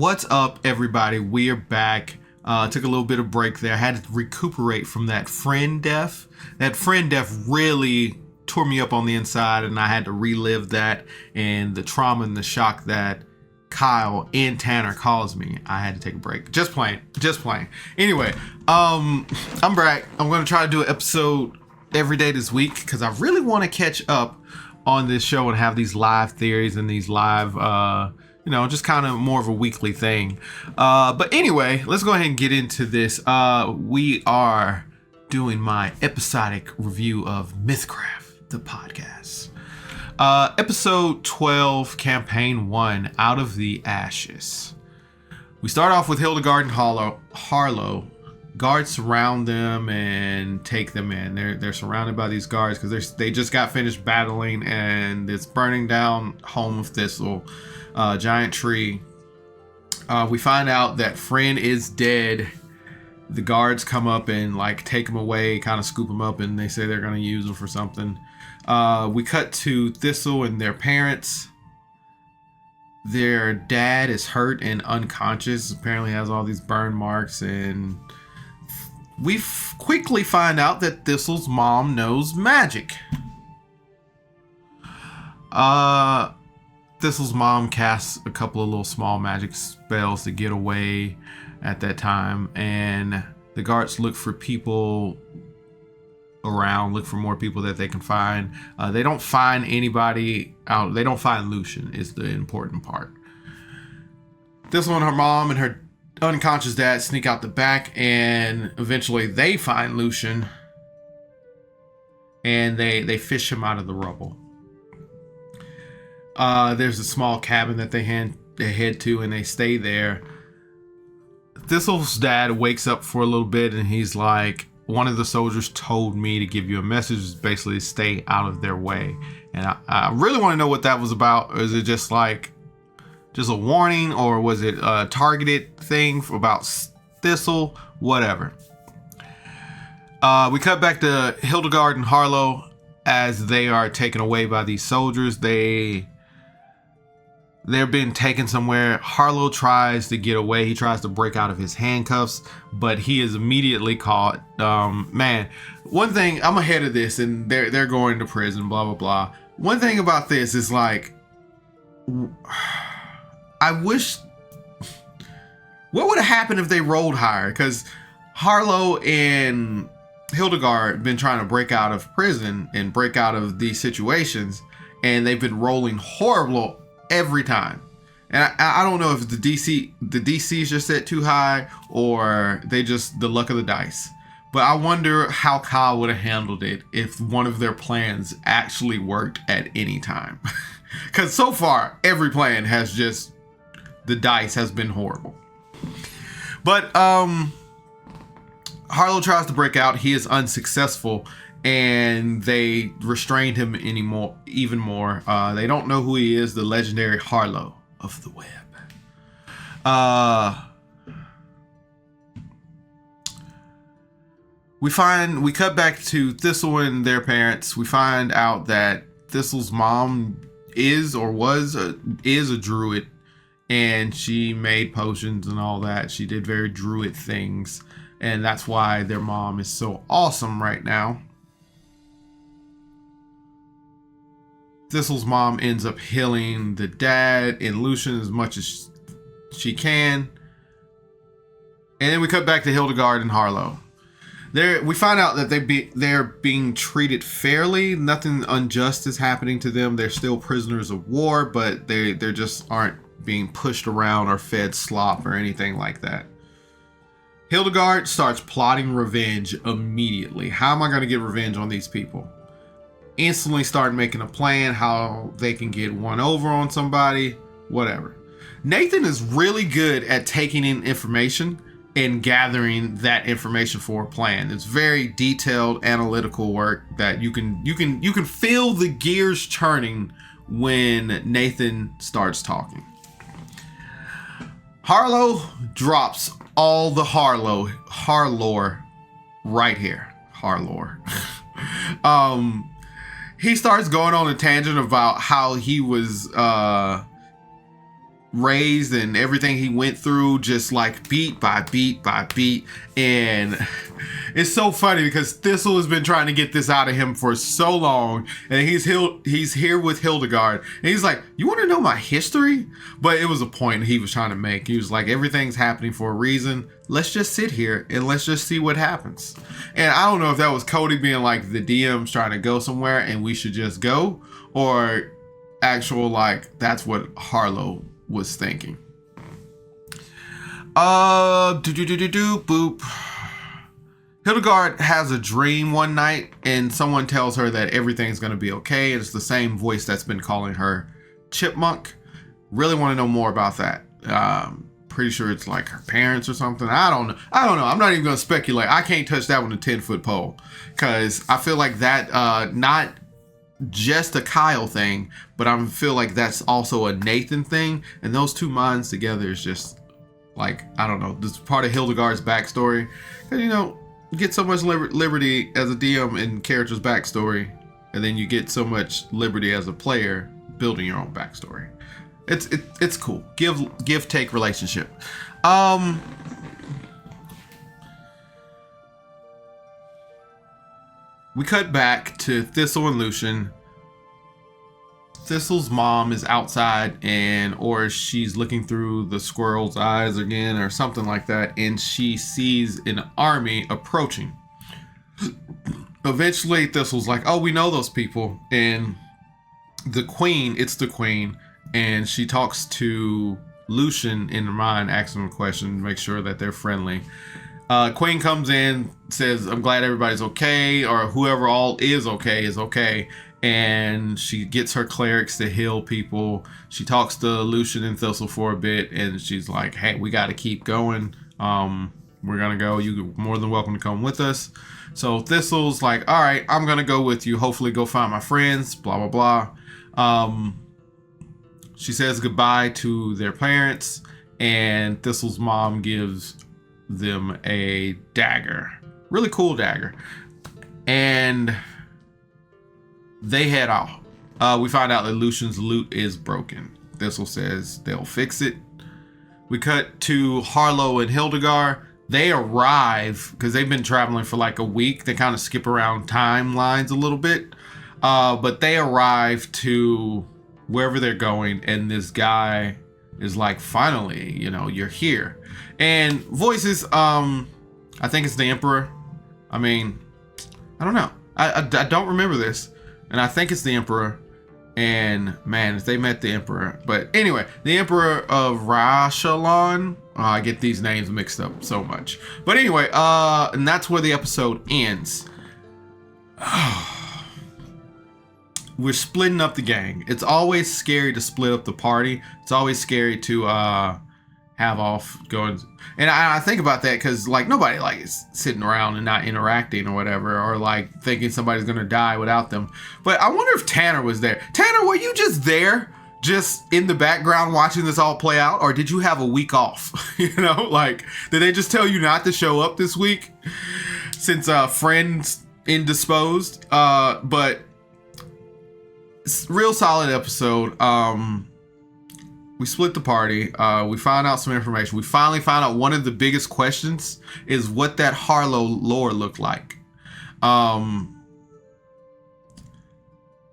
What's up, everybody? We are back. Took a little bit of break there. I had to recuperate from that friend death. That friend death really tore me up on the inside, and I had to relive that and the trauma and the shock that Kyle and Tanner caused me. I had to take a break. Just playing. Anyway, I'm back. I'm going to try to do an episode every day this week because I really want to catch up on this show and have these live theories and these live, just kind of more of a weekly thing. But anyway, let's go ahead and get into this. We are doing my episodic review of MythCraft, the podcast. Episode 12, Campaign 1, Out of the Ashes. We start off with Hildegarde and Harlow. Guards surround them and take them in. They're surrounded by these guards because they just got finished battling, and it's burning down home of Thistle, giant tree. We find out that Friend is dead. The guards come up and take him away, kind of scoop him up, and they say they're going to use him for something. We cut to Thistle and their parents. Their dad is hurt and unconscious. Apparently has all these burn marks, and we quickly find out that Thistle's mom knows magic. Thistle's mom casts a couple of little small magic spells to get away at that time, and the guards look for people around, look for more people that they can find. They don't find anybody out. They don't find Lucian is the important part. Thistle and her mom and her unconscious dad sneak out the back, and eventually they find Lucian, and they fish him out of the rubble. There's a small cabin that they head to, and they stay there. Thistle's dad wakes up for a little bit, and he's like, one of the soldiers told me to give you a message, basically to stay out of their way. And I really want to know what that was about. Or is it just a warning, or was it a targeted thing about Thistle? Whatever. We cut back to Hildegarde and Harlow as they are taken away by these soldiers. They're being taken somewhere. Harlow tries to get away. He tries to break out of his handcuffs, but he is immediately caught. One thing, I'm ahead of this, and they're going to prison, blah, blah, blah. One thing about this is I wish, what would have happened if they rolled higher? Because Harlow and Hildegarde been trying to break out of prison and break out of these situations, and they've been rolling horrible every time. And I don't know if the DC's just set too high, or they just the luck of the dice. But I wonder how Kyle would have handled it if one of their plans actually worked at any time. Because so far, every plan has just, the dice has been horrible. But Harlow tries to break out. He is unsuccessful, and they restrained him even more. They don't know who he is, the legendary Harlow of the web. We cut back to Thistle and their parents. We find out that Thistle's mom is a druid, and she made potions and all that. She did very druid things, and that's why their mom is so awesome right now. Thistle's mom ends up healing the dad and Lucian as much as she can. And then we cut back to Hildegarde and Harlow. We find out that they're being treated fairly. Nothing unjust is happening to them. They're still prisoners of war, but they just aren't being pushed around or fed slop or anything like that. Hildegarde starts plotting revenge immediately. How am I going to get revenge on these people? Instantly start making a plan how they can get one over on somebody, whatever. Nathan is really good at taking in information and gathering that information for a plan. It's very detailed analytical work that you can feel the gears turning when Nathan starts talking. Harlow drops all the Harlore right here. Harlore. He starts going on a tangent about how he was raised and everything he went through, just like beat by beat by beat. And it's so funny because Thistle has been trying to get this out of him for so long, and he's here with Hildegarde, and he's like, you want to know my history? But it was a point he was trying to make. He was like, everything's happening for a reason. Let's just sit here and let's just see what happens. And I don't know if that was Cody being like, the DM's trying to go somewhere and we should just go, or actual like that's what Harlow was thinking. Boop. Hildegarde has a dream one night, and someone tells her that everything's going to be okay. It's the same voice that's been calling her Chipmunk. Really want to know more about that. Pretty sure it's like her parents or something. I don't know. I'm not even going to speculate. I can't touch that with a 10-foot pole, because I feel like that not just a Kyle thing, but I feel like that's also a Nathan thing, and those two minds together is just like, I don't know, this is part of Hildegarde's backstory. And you get so much liberty as a DM in character's backstory, and then you get so much liberty as a player building your own backstory. It's cool. Give take relationship. We cut back to Thistle and Lucian. Thistle's mom is outside, or she's looking through the squirrel's eyes again or something like that, and she sees an army approaching. Eventually Thistle's like, oh, we know those people, and it's the queen, and she talks to Lucian in her mind, asking him a question, make sure that they're friendly. Queen comes in, says, I'm glad everybody's okay, or whoever all is okay. And she gets her clerics to heal people. She talks to Lucian and Thistle for a bit, and she's like, hey, we got to keep going. We're going to go. You're more than welcome to come with us. So Thistle's like, all right, I'm going to go with you. Hopefully go find my friends, blah, blah, blah. She says goodbye to their parents, and Thistle's mom gives them a dagger. Really cool dagger. And they head off. We find out that Lucian's loot is broken. Thistle says they'll fix it. We cut to Harlow and Hildegarde. They arrive because they've been traveling for like a week. They kind of skip around timelines a little bit. But they arrive to wherever they're going, and this guy is like, finally, you're here. And voices, I think it's the Emperor. I mean, I don't know. I don't remember this. And I think it's the Emperor. And man, if they met the Emperor. But anyway, the Emperor of Rashalon. I get these names mixed up so much. But anyway, and that's where the episode ends. We're splitting up the gang. It's always scary to split up the party. It's always scary to have off going. And I think about that because like nobody like is sitting around and not interacting or whatever, or like thinking somebody's gonna die without them. But I wonder if Tanner was there. Tanner, were you just there, just in the background watching this all play out, or did you have a week off? Like did they just tell you not to show up this week since friends indisposed? But real solid episode. We split the party. We found out some information. We finally found out one of the biggest questions is what that Harlow lore looked like.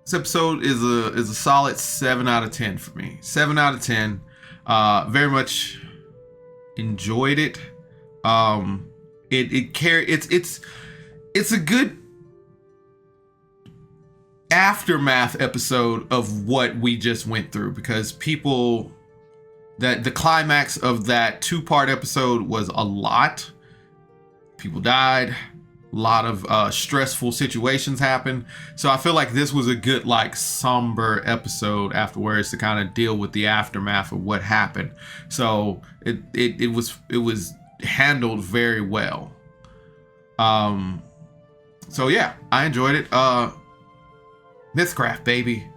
This episode is a solid 7 out of 10 for me. 7 out of 10. Very much enjoyed it. It's a good aftermath episode of what we just went through, because that the climax of that 2-part episode was a lot. People died, a lot of stressful situations happened. So I feel like this was a good like somber episode afterwards to kind of deal with the aftermath of what happened. So it was handled very well. So yeah, I enjoyed it. MythCraft, baby.